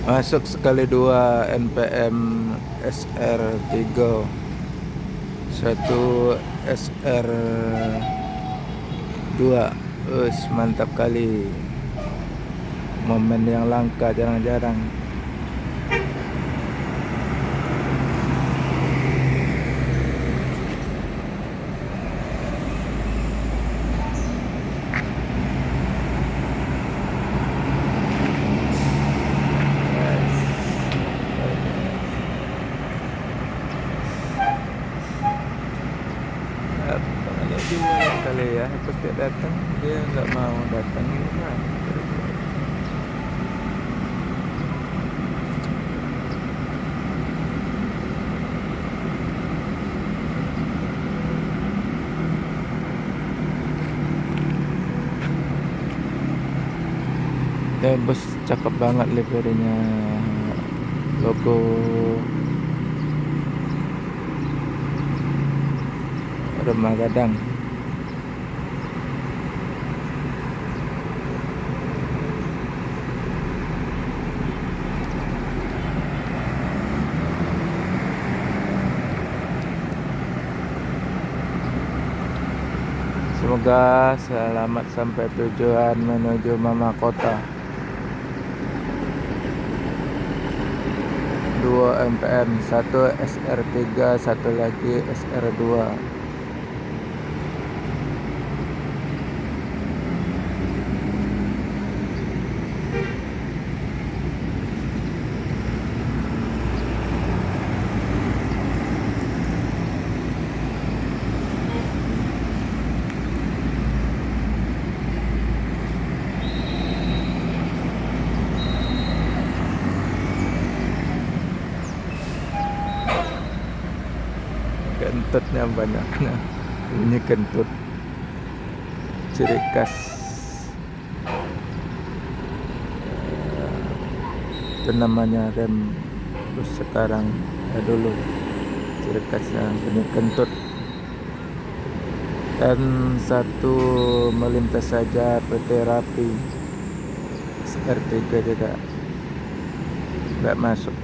Masuk sekali dua NPM SR3, satu SR2. Mantap kali. Momen yang langka, jarang-jarang. Dia jual kali ya, pas dia datang dia nggak mau datang gimana? Ya bos, cakep banget liverynya, logo Rumah Gadang. Semoga selamat sampai tujuan menuju Mama Kota. 2 MPM, satu SR3, satu lagi SR2. Kentutnya banyak. Nah, ini kentut ciri khas. Itu namanya rem bus sekarang, dulu ciri khasnya ini kentut. Dan satu melintas saja PT Rapi SR3 juga nggak masuk.